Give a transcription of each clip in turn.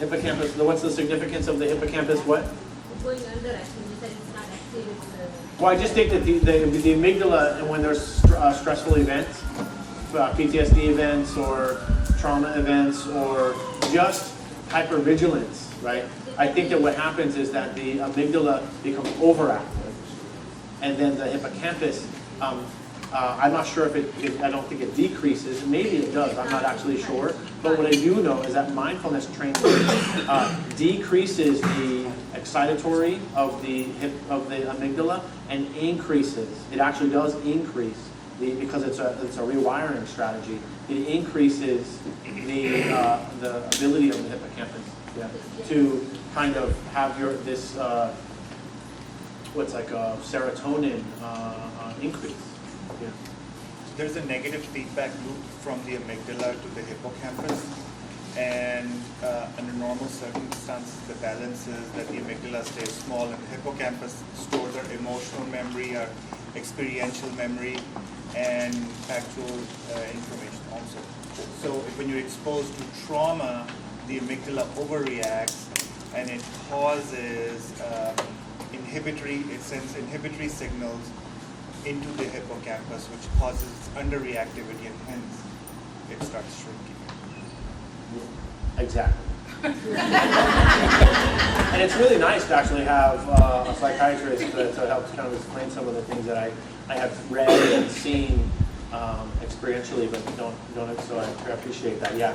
Hippocampus, what's the significance of the hippocampus? What? Going under actually, you said it's not active. It's, Well, I just think that the amygdala, and when there's stressful events, PTSD events or trauma events or just hypervigilance, right? I think that what happens is that the amygdala becomes overactive, and then the hippocampus, I'm not sure if I don't think it decreases. Maybe it does. I'm not actually sure. But what I do know is that mindfulness training decreases the excitatory of the amygdala and increases. It actually does increase because it's a rewiring strategy. It increases the ability of the hippocampus to kind of have this what's like a serotonin increase. Yeah. There's a negative feedback loop from the amygdala to the hippocampus, and under normal circumstances, the balance is that the amygdala stays small and the hippocampus stores our emotional memory, our experiential memory, and factual information also. So when you're exposed to trauma, the amygdala overreacts, and it causes it sends inhibitory signals into the hippocampus, which causes underreactivity, and hence it starts shrinking. Exactly. And it's really nice to actually have a psychiatrist to help kind of explain some of the things that I have read and seen experientially, but don't. So I appreciate that. Yeah.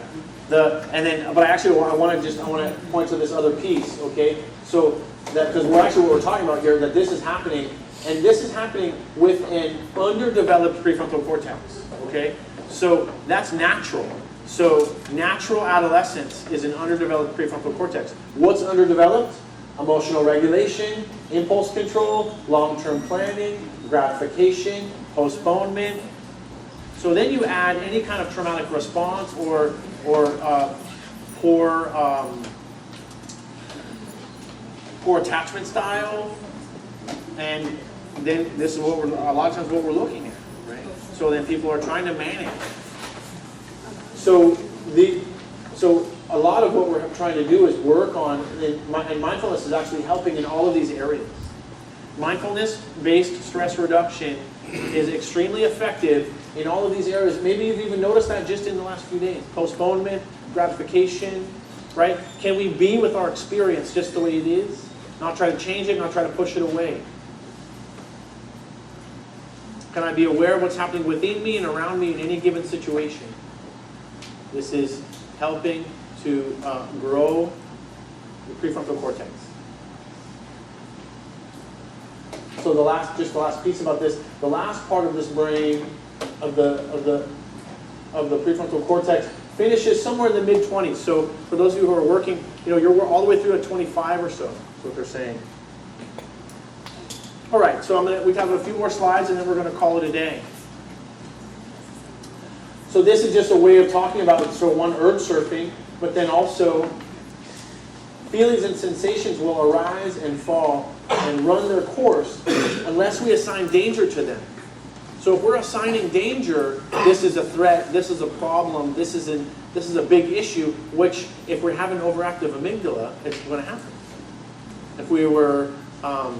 But I want to point to this other piece. Okay. So that because what we're talking about here, that this is happening. And this is happening with an underdeveloped prefrontal cortex, okay? So that's natural. So natural adolescence is an underdeveloped prefrontal cortex. What's underdeveloped? Emotional regulation, impulse control, long-term planning, gratification, postponement. So then you add any kind of traumatic response or poor attachment style, and then this is a lot of times what we're looking at, right? So then people are trying to manage. So a lot of what we're trying to do is work on, and mindfulness is actually helping in all of these areas. Mindfulness-based stress reduction is extremely effective in all of these areas. Maybe you've even noticed that just in the last few days. Postponement, gratification, right? Can we be with our experience just the way it is? Not try to change it, not try to push it away. Can I be aware of what's happening within me and around me in any given situation? This is helping to grow the prefrontal cortex. So the last piece about this, the last part of this brain of the prefrontal cortex finishes somewhere in the mid-20s. So for those of you who are working, you're all the way through at 25 or so. That's what they're saying. All right, so we have a few more slides, and then we're going to call it a day. So this is just a way of talking about it. So one, urge surfing, but then also feelings and sensations will arise and fall and run their course unless we assign danger to them. So if we're assigning danger, this is a threat, this is a problem, this is a big issue, which if we have an overactive amygdala, it's going to happen. If we were, I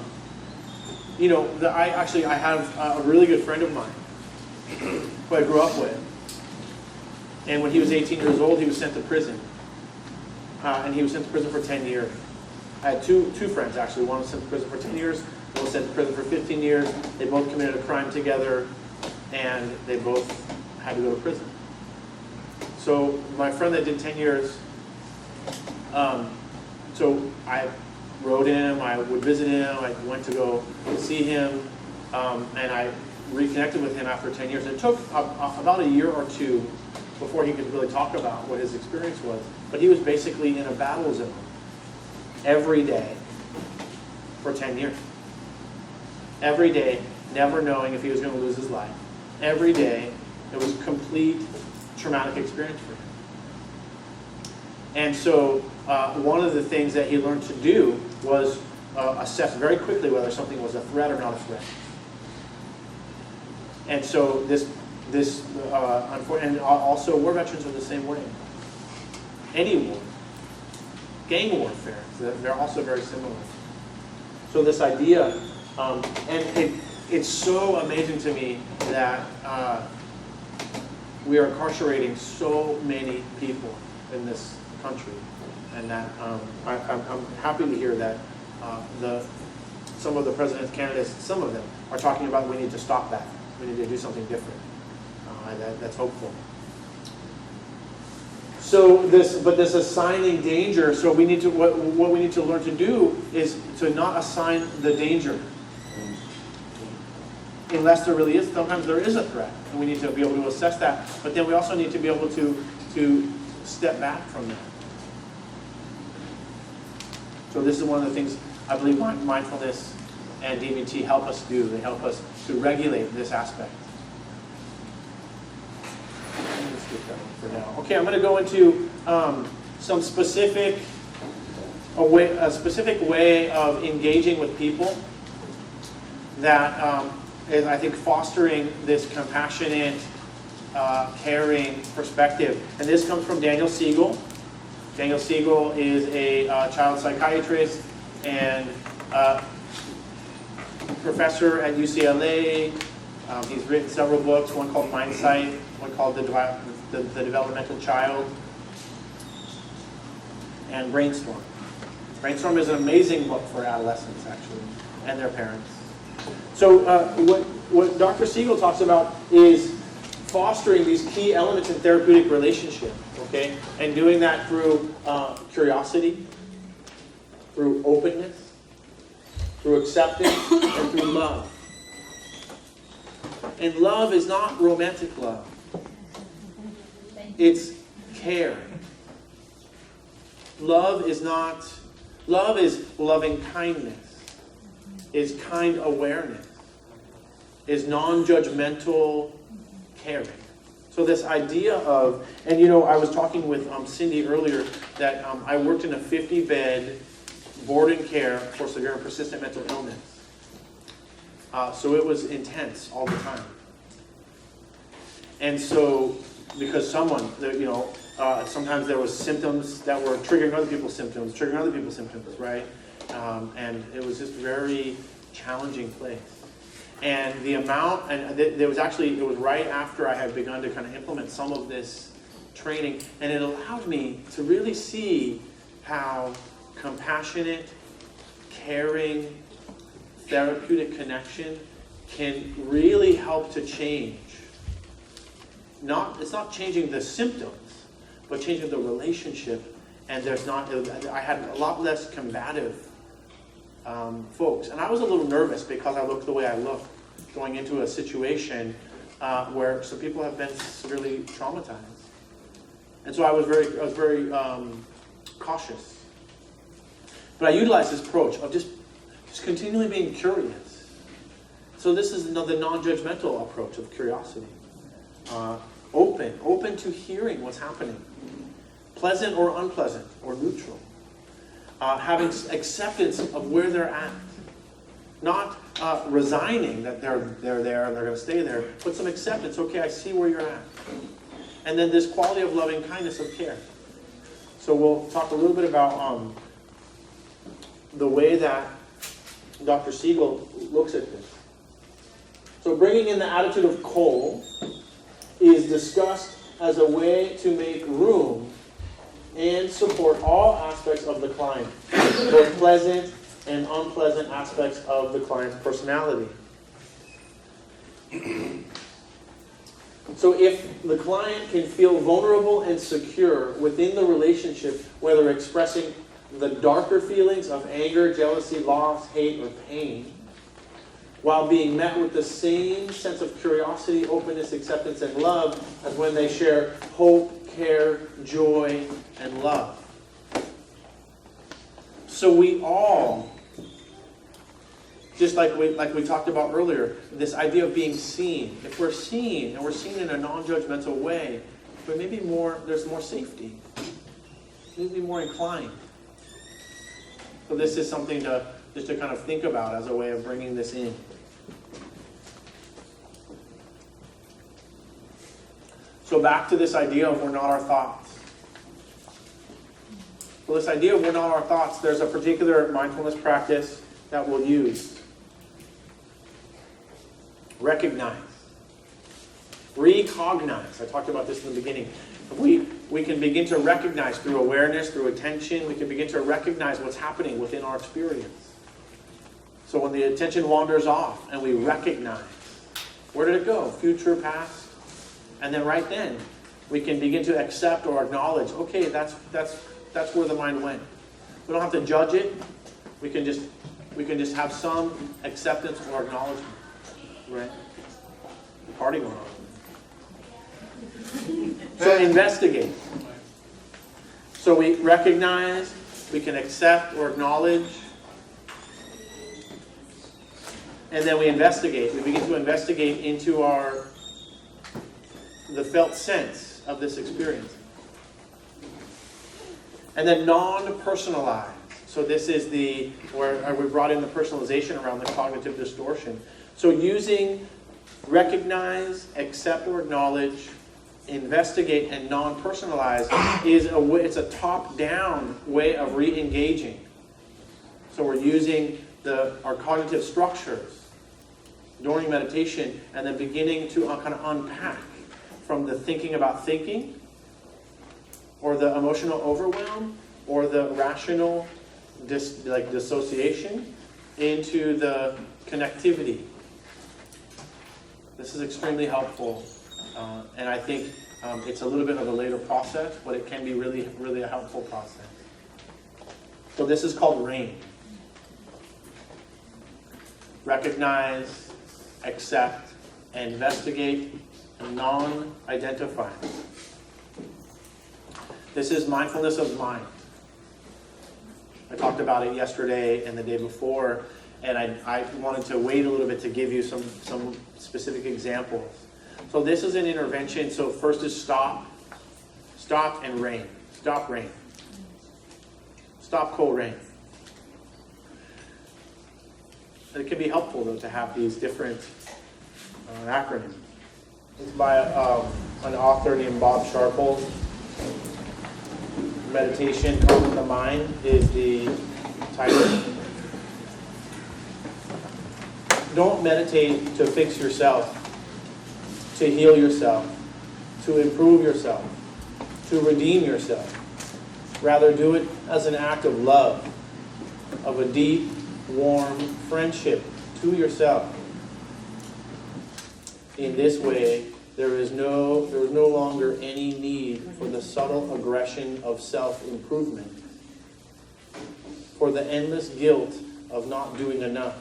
have a really good friend of mine who I grew up with. And when he was 18 years old, he was sent to prison. And he was sent to prison for 10 years. I had two friends, actually. One was sent to prison for 10 years, one was sent to prison for 15 years. They both committed a crime together, and they both had to go to prison. So my friend that did 10 years, so I wrote him, I would visit him, I went to go see him, and I reconnected with him after 10 years. It took about a year or two before he could really talk about what his experience was. But he was basically in a battle zone every day for 10 years. Every day, never knowing if he was going to lose his life. Every day, it was a complete traumatic experience for him. And so one of the things that he learned to do was assess very quickly whether something was a threat or not a threat. And so this this, and also war veterans are the same way. Any war. Gang warfare, they're also very similar. So this idea, it's so amazing to me that we are incarcerating so many people in this country, and that I'm happy to hear that some of the president's candidates, some of them, are talking about we need to stop that. We need to do something different. That's hopeful. So this assigning danger. So we need to what we need to learn to do is to not assign the danger, unless there really is. Sometimes there is a threat, and we need to be able to assess that. But then we also need to be able to step back from that. So this is one of the things I believe mindfulness and DBT help us do. They help us to regulate this aspect. Let's get that one for now. Okay, I'm going to go into some specific way of engaging with people that is, I think, fostering this compassionate, caring perspective. And this comes from Daniel Siegel. Daniel Siegel is a child psychiatrist and professor at UCLA. He's written several books, one called Mindsight, one called The Developmental Child, and Brainstorm. Brainstorm is an amazing book for adolescents, actually, and their parents. So what Dr. Siegel talks about is fostering these key elements in therapeutic relationship, okay? And doing that through curiosity, through openness, through acceptance, and through love. And love is not romantic love. It's care. Love is loving kindness, is kind awareness, is non-judgmental caring. So this idea of, and I was talking with Cindy earlier that I worked in a 50-bed board and care for severe and persistent mental illness. So it was intense all the time. And so, because sometimes there was symptoms that were triggering other people's symptoms, right? And it was just a very challenging place. And the amount, and it was right after I had begun to kind of implement some of this training, and it allowed me to really see how compassionate, caring, therapeutic connection can really help to change. It's not changing the symptoms, but changing the relationship. And I had a lot less combative folks. And I was a little nervous because I looked the way I looked going into a situation where some people have been severely traumatized. And so I was very cautious. But I utilized this approach of just continually being curious. So this is the non-judgmental approach of curiosity. Open to hearing what's happening. Pleasant or unpleasant or neutral. Having acceptance of where they're at. Not resigning that they're there and they're going to stay there, but some acceptance. Okay, I see where you're at. And then this quality of loving kindness of care. So we'll talk a little bit about the way that Dr. Siegel looks at this. So bringing in the attitude of Cole is discussed as a way to make room and support all aspects of the client, both pleasant and unpleasant aspects of the client's personality. So if the client can feel vulnerable and secure within the relationship, whether expressing the darker feelings of anger, jealousy, loss, hate, or pain, while being met with the same sense of curiosity, openness, acceptance, and love as when they share hope, care, joy, and love. So we all, just like we talked about earlier, this idea of being seen. If we're seen, and we're seen in a non-judgmental way, but maybe there's more safety. Maybe more inclined. So this is something just to kind of think about as a way of bringing this in. So back to this idea of we're not our thoughts. Well, this idea of we're not our thoughts, there's a particular mindfulness practice that we'll use. Recognize. Recognize. I talked about this in the beginning. We can begin to recognize through awareness, through attention, we can begin to recognize what's happening within our experience. So when the attention wanders off and we recognize, where did it go? Future, past? And then right then, we can begin to accept or acknowledge, okay, that's where the mind went. We don't have to judge it. We can just have some acceptance or acknowledgement. Right? Party going on. So investigate. So we recognize, we can accept or acknowledge, and then we investigate. We begin to investigate into the felt sense of this experience. And then non-personalized. So this is where we brought in the personalization around the cognitive distortion. So using recognize, accept or acknowledge, investigate, and non-personalize it's a top-down way of re-engaging. So we're using our cognitive structures during meditation and then beginning to kind of unpack from the thinking about thinking or the emotional overwhelm or the rational dissociation into the connectivity. This is extremely helpful, and I think it's a little bit of a later process, but it can be really, really a helpful process. So this is called RAIN. Recognize, accept, investigate, non-identify. This is mindfulness of mind. I talked about it yesterday and the day before, and I wanted to wait a little bit to give you some specific examples. So this is an intervention. So first is stop and rain. Stop, rain. Stop, cold, rain. And it can be helpful, though, to have these different acronyms. It's by an author named Bob Sharple. Meditation, Calming the Mind is the title. Don't meditate to fix yourself, to heal yourself, to improve yourself, to redeem yourself. Rather, do it as an act of love, of a deep, warm friendship to yourself. In this way, there is no longer any need for the subtle aggression of self-improvement, for the endless guilt of not doing enough.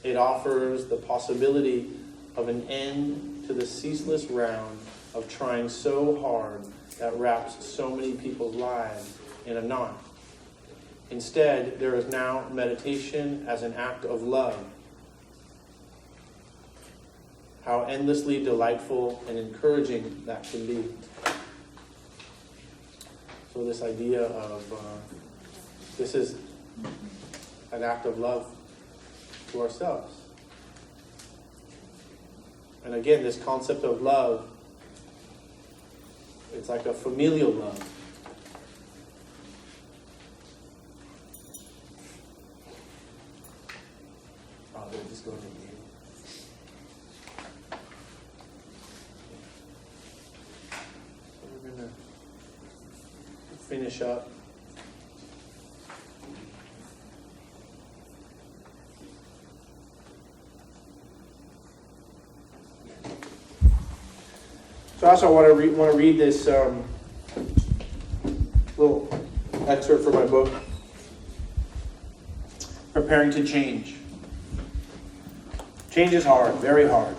It offers the possibility of an end to the ceaseless round of trying so hard that wraps so many people's lives in a knot. Instead, there is now meditation as an act of love. How endlessly delightful and encouraging that can be. So this idea of this is an act of love to ourselves. And again, this concept of love, it's like a familial love. Oh, they're just going to the game. So we're going to finish up. So I also want to read this little excerpt from my book, Preparing to Change. Change is hard, very hard.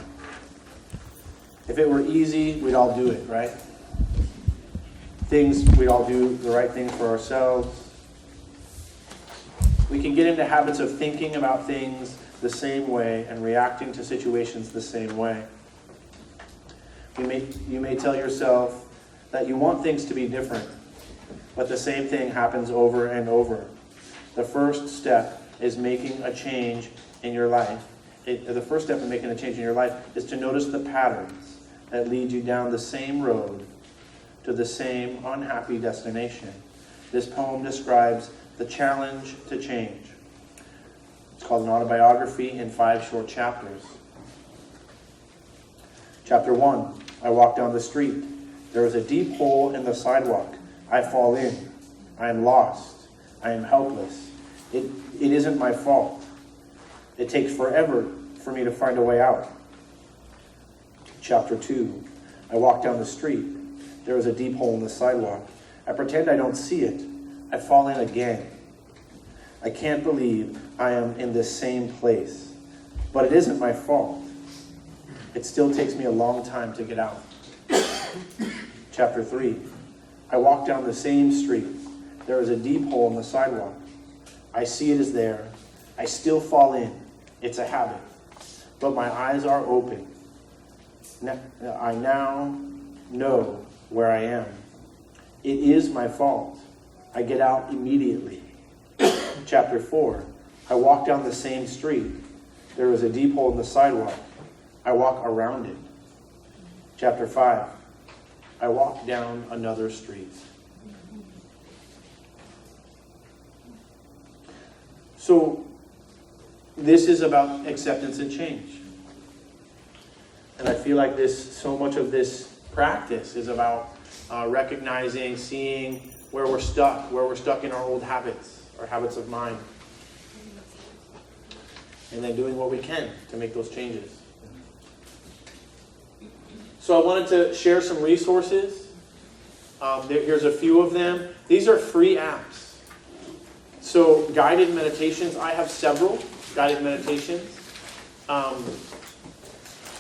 If it were easy, we'd all do it, right? We'd all do the right thing for ourselves. We can get into habits of thinking about things the same way and reacting to situations the same way. You may tell yourself that you want things to be different, but the same thing happens over and over. The first step is making a change in your life. The first step in making a change in your life is to notice the patterns that lead you down the same road to the same unhappy destination. This poem describes the challenge to change. It's called an autobiography in 5 short chapters. Chapter 1, I walk down the street. There is a deep hole in the sidewalk. I fall in. I am lost. I am helpless. It isn't my fault. It takes forever for me to find a way out. Chapter 2, I walk down the street. There is a deep hole in the sidewalk. I pretend I don't see it. I fall in again. I can't believe I am in this same place. But it isn't my fault. It still takes me a long time to get out. Chapter 3, I walk down the same street. There is a deep hole in the sidewalk. I see it is there. I still fall in. It's a habit. But my eyes are open. I now know where I am. It is my fault. I get out immediately. Chapter 4, I walk down the same street. There is a deep hole in the sidewalk. I walk around it. Chapter 5, I walk down another street. So, this is about acceptance and change. And I feel like so much of this practice is about recognizing, seeing where we're stuck in our old habits, our habits of mind. And then doing what we can to make those changes. So I wanted to share some resources. Here's a few of them. These are free apps. So guided meditations, I have several guided meditations.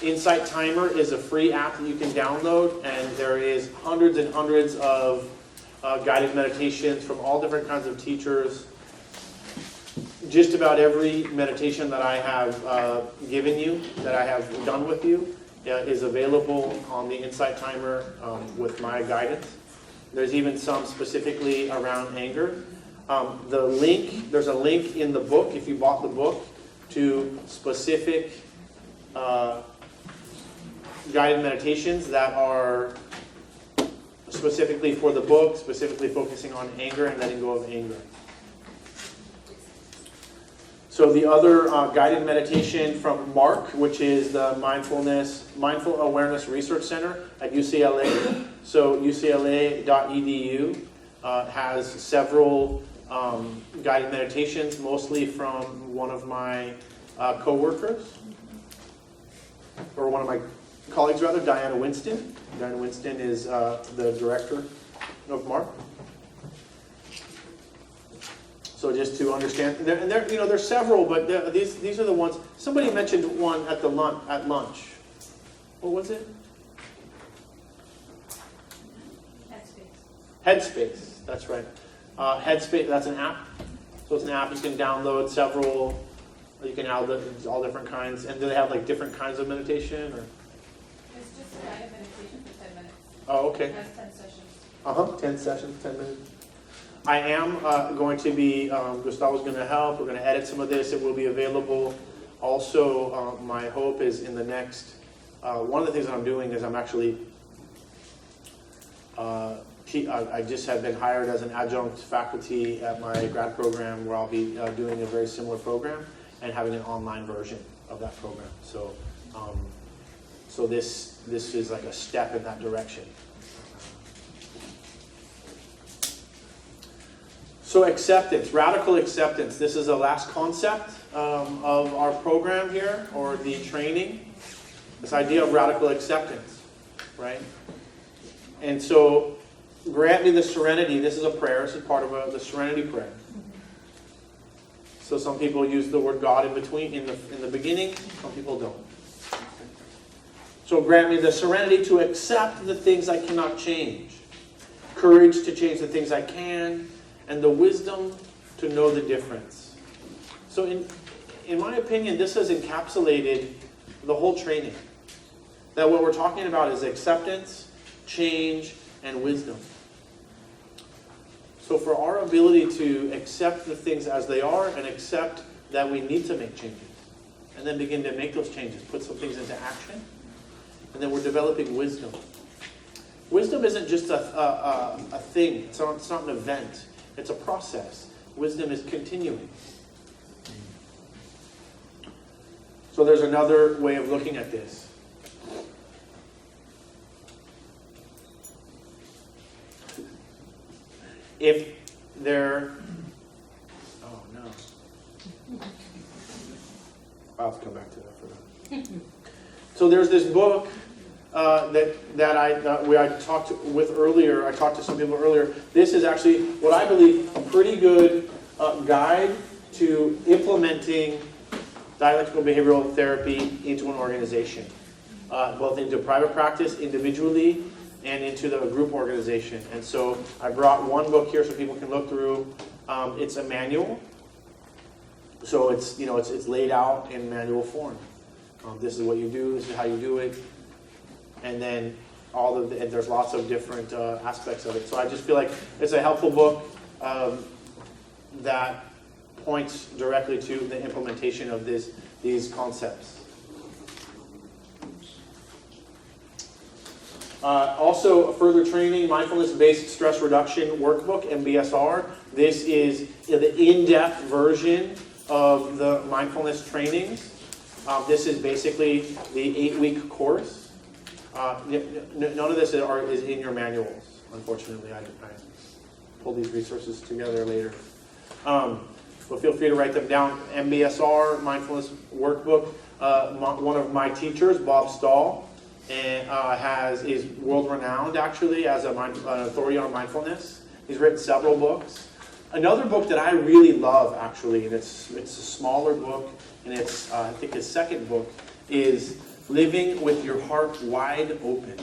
Insight Timer is a free app that you can download, and there is hundreds and hundreds of guided meditations from all different kinds of teachers. Just about every meditation that I have given you, that I have done with you, is available on the Insight Timer with my guidance. There's even some specifically around anger. There's a link in the book, if you bought the book, to specific guided meditations that are specifically for the book, specifically focusing on anger and letting go of anger. So the other guided meditation from Mark, which is the Mindful Awareness Research Center at UCLA. So ucla.edu has several guided meditations, mostly from one of my co-workers, or one of my colleagues rather, Diana Winston. Diana Winston is the director of Mark. So just to understand, there's several, but these are the ones. Somebody mentioned one at lunch. What was it? Headspace. That's right. Headspace. That's an app. So it's an app you can download several. You can download all different kinds. And do they have like different kinds of meditation or? It's just a guided meditation for 10 minutes. Oh, okay. It has 10 sessions. 10 sessions, 10 minutes. I am going to be, Gustavo's going to help. We're going to edit some of this. It will be available. Also, my hope is in the next, one of the things that I'm doing is I'm actually, I just have been hired as an adjunct faculty at my grad program where I'll be doing a very similar program and having an online version of that program. So, so this is like a step in that direction. So acceptance, radical acceptance. This is the last concept of our program here, or the training. This idea of radical acceptance, right? And so, grant me the serenity. This is a prayer. This is part of the serenity prayer. So some people use the word God in between, in the beginning. Some people don't. So grant me the serenity to accept the things I cannot change, courage to change the things I can, and the wisdom to know the difference. So in my opinion, this has encapsulated the whole training. That what we're talking about is acceptance, change, and wisdom. So for our ability to accept the things as they are and accept that we need to make changes, and then begin to make those changes, put some things into action, And then we're developing wisdom. Wisdom isn't just a thing. It's not an event. It's a process. Wisdom is continuing. So there's another way of looking at this. If there... Oh, no. I'll have to come back to that for that. So there's this book that I talked with earlier. I talked to some people earlier. This is actually what I believe a pretty good guide to implementing dialectical behavioral therapy into an organization, both into private practice individually and into the group organization. And so I brought one book here so people can look through. It's a manual, so it's laid out in manual form. This is what you do. This is how you do it. And then there's lots of different aspects of it. So I just feel like it's a helpful book that points directly to the implementation of these concepts. Also, a further training, mindfulness-based stress reduction workbook, MBSR. This is the in-depth version of the mindfulness trainings. This is basically the 8-week course. None of this is in your manuals, unfortunately. I pulled these resources together later. But feel free to write them down. MBSR, Mindfulness Workbook. One of my teachers, Bob Stahl, is world-renowned, actually, as an authority on mindfulness. He's written several books. Another book that I really love, actually, and it's a smaller book, and it's I think his second book, is Living with Your Heart Wide Open.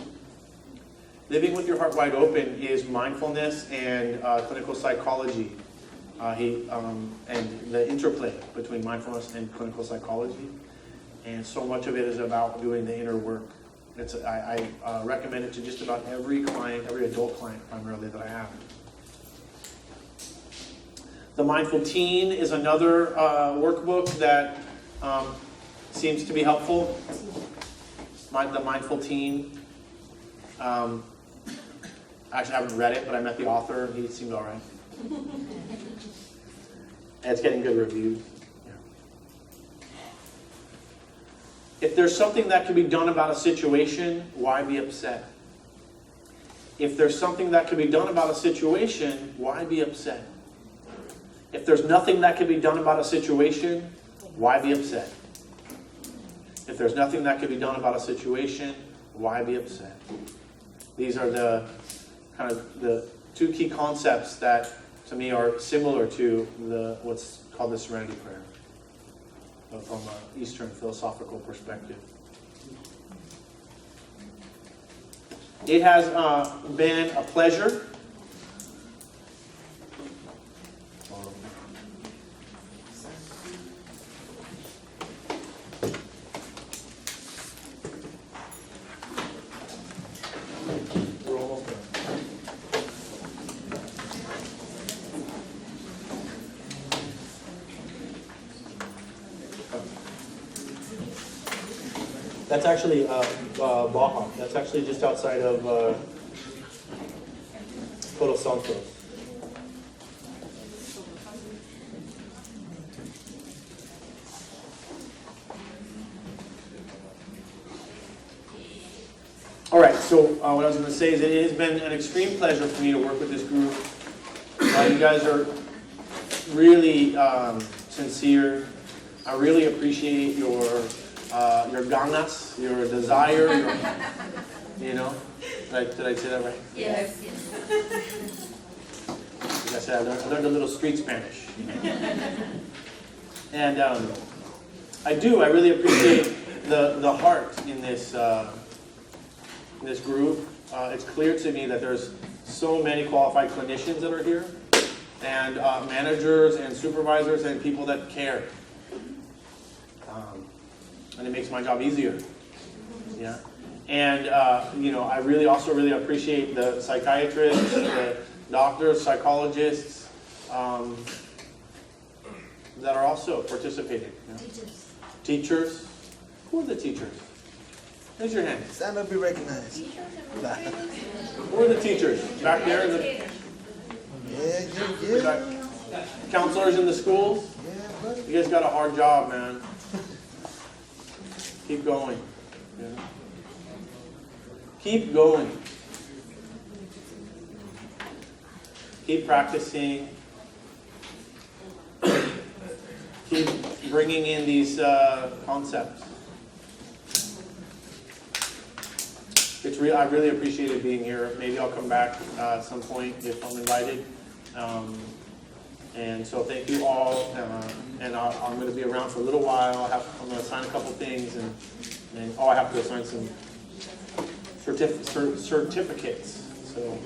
Living with Your Heart Wide Open is mindfulness and clinical psychology. And the interplay between mindfulness and clinical psychology. And so much of it is about doing the inner work. I recommend it to just about every client, every adult client primarily that I have. The Mindful Teen is another workbook that seems to be helpful. The Mindful Teen. I actually haven't read it, but I met the author and he seemed all right. And it's getting good reviews. Yeah. If there's something that can be done about a situation, why be upset? If there's something that can be done about a situation, why be upset? If there's nothing that can be done about a situation, why be upset? If there's nothing that can be done about a situation, why be upset? These are the kind of the two key concepts that to me are similar to what's called the Serenity Prayer from an Eastern philosophical perspective. It has been a pleasure That's actually Baja. That's actually just outside of Todos Santos. All right, so what I was going to say is it has been an extreme pleasure for me to work with this group. You guys are really sincere. I really appreciate your ganas, your desire, did I say that right? Yes. Like I said, I learned a little street Spanish. And I really appreciate the heart in this group. It's clear to me that there's so many qualified clinicians that are here, and managers and supervisors and people that care. And it makes my job easier. Yeah. And I really appreciate the psychiatrists, the doctors, psychologists that are also participating. You know? Teachers. Who are the teachers? Raise your hand. Stand up, be recognized. Who are the teachers? Back there? Yeah, We got counselors in the schools? Yeah, buddy. You guys got a hard job, man. Keep going. Yeah. Keep going. Keep practicing. Keep bringing in these concepts. It's real. I really appreciated being here. Maybe I'll come back at some point if I'm invited. And so thank you all. And I'm going to be around for a little while. I'm going to sign a couple things, and I have to sign some certificates. So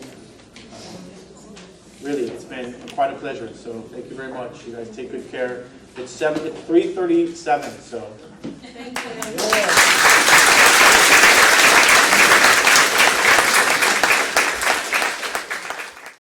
really, it's been quite a pleasure. So thank you very much. You guys take good care. It's 3:37. So. Thank you. Yeah.